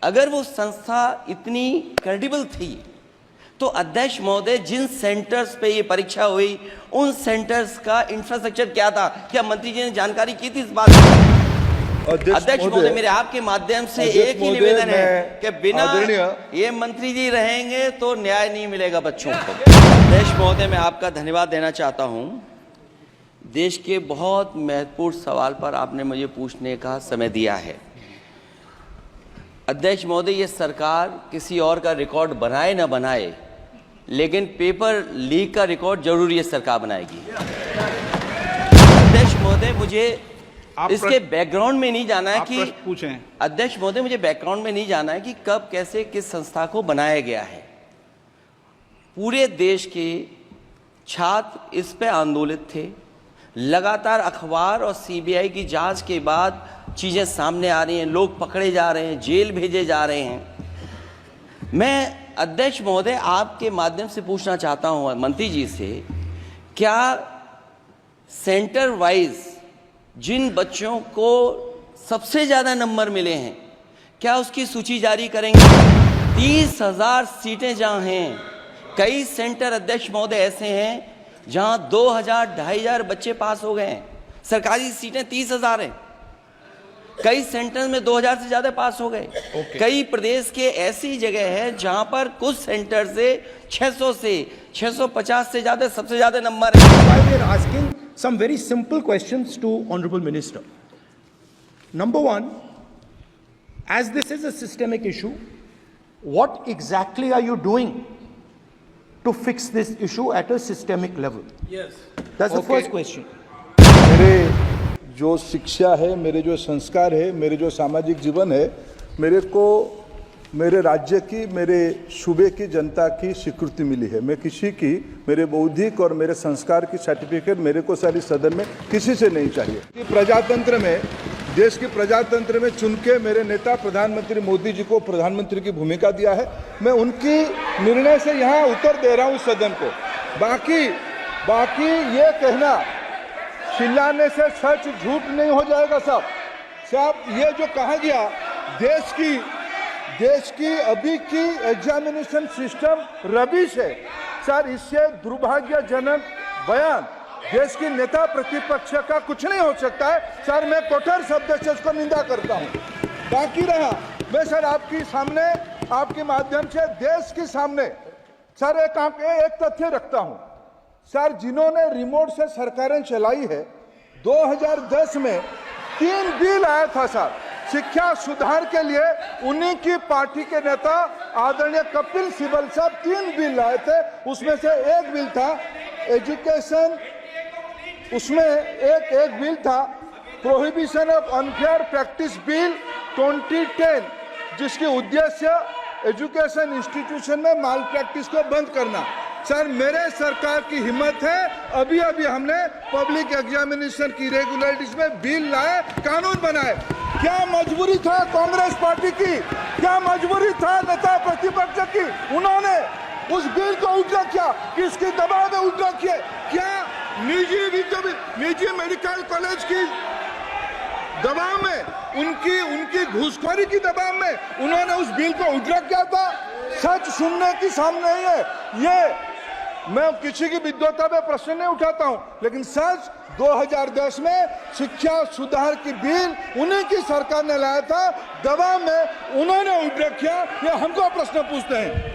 अगर वो संस्था इतनी क्रेडिबल थी तो अध्यक्ष महोदय जिन सेंटर्स पे ये परीक्षा हुई उन सेंटर्स का इंफ्रास्ट्रक्चर क्या था, क्या मंत्री जी ने जानकारी की थी इस बात की? अध्यक्ष महोदय, मेरे आपके माध्यम से एक ही निवेदन है कि बिना ये मंत्री जी रहेंगे तो न्याय नहीं मिलेगा बच्चों को। अध्यक्ष महोदय, मैं आपका धन्यवाद देना चाहता हूं। देश के बहुत महत्वपूर्ण सवाल पर आपने मुझे पूछने का समय दिया है। अध्यक्ष महोदय, ये सरकार किसी और का रिकॉर्ड बनाए ना बनाए, लेकिन पेपर लीक का रिकॉर्ड जरूर ये सरकार बनाएगी। अध्यक्ष महोदय, मुझे इसके बैकग्राउंड में नहीं जाना है कि पूछें। अध्यक्ष महोदय, मुझे बैकग्राउंड में नहीं जाना है कि कब कैसे किस संस्था को बनाया गया है। पूरे देश के छात्र इस पे आंदोलित थे। लगातार अखबार और सीबीआई की जांच के बाद चीजें सामने आ रही हैं, लोग पकड़े जा रहे हैं, जेल भेजे जा रहे हैं। मैं अध्यक्ष महोदय आपके माध्यम से पूछना चाहता हूं मंत्री जी से, क्या सेंटर वाइज जिन बच्चों को सबसे ज्यादा नंबर मिले हैं, क्या उसकी सूची जारी करेंगे? 30,000 सीटें जहां हैं, कई सेंटर अध्यक्ष महोदय ऐसे हैं जहां 2,000 2,500 बच्चे पास हो गए हैं। सरकारी सीटें 30,000 हैं, कई सेंटर में 2,000 से ज्यादा पास हो गए। कई प्रदेश के ऐसी जगह है जहां पर कुछ सेंटर से 600 से 650 से ज्यादा सबसे ज्यादा नंबर है। Why we are asking some very simple questions to Honorable Minister. Number one, as this is a systemic issue, what exactly are you doing to fix this issue at a systemic level? Yes. That's the first question. मेरे जो शिक्षा है, मेरे जो संस्कार है, मेरे जो सामाजिक जीवन है, मेरे को मेरे राज्य की, मेरे सूबे की जनता की स्वीकृति मिली है। मैं किसी की, मेरे बौद्धिक और मेरे संस्कार की सर्टिफिकेट मेरे को सारी सदन में किसी से नहीं चाहिए। कि प्रजातंत्र में, देश के प्रजातंत्र में चुन के मेरे नेता प्रधानमंत्री मोदी जी को प्रधानमंत्री की भूमिका दिया है। मैं उनकी निर्णय से यहाँ उत्तर दे रहा हूँ सदन को। बाकी ये कहना चिल्लाने से सच झूठ नहीं हो जाएगा साहब। ये जो कहा गया देश की अभी की एग्जामिनेशन सिस्टम रबिश है सर, इससे दुर्भाग्यजनक बयान देश की नेता प्रतिपक्ष का कुछ नहीं हो सकता है सर। मैं कठोर शब्द से इसको निंदा करता हूं। बाकी रहा, मैं सर आपके सामने, आपके माध्यम से देश के सामने सर एक तथ्य रखता हूं सर। जिन्होंने रिमोट से सरकारें चलाई है, 2010 में 3 बिल आया था सर शिक्षा सुधार के लिए। उन्हीं की पार्टी के नेता आदरणीय कपिल सिब्बल साहब 3 बिल लाए थे। उसमें से एक बिल था एजुकेशन, उसमें एक बिल था prohibition of unfair practice bill 2010, जिसकी उद्देश्य एजुकेशन इंस्टीट्यूशन में माल प्रैक्टिस को बंद करना। सर मेरे सरकार की हिम्मत है, अभी हमने पब्लिक एग्जामिनेशन की रेगुलरिटीज में बिल लाए, कानून बनाए। क्या मजबूरी था कांग्रेस पार्टी की, क्या मजबूरी था नेता प्रतिपक्ष की? उन्होंने उस बिल को उल्टा किया, किसके दबाव में उल्टा किया? क्या निजी मेडिकल कॉलेज की दबाव में, उनकी घूसखोरी की दबाव में उन्होंने उस बिल को उल्टा किया था? सच सुनने की सामने नहीं है ये। मैं किसी की विद्वता पे प्रश्न नहीं उठाता हूं, लेकिन सच 2010 में शिक्षा सुधार की बिल उन्हीं की सरकार ने लाया था, दबाव में उन्होंने उल्टा किया। ये हमको प्रश्न पूछते हैं।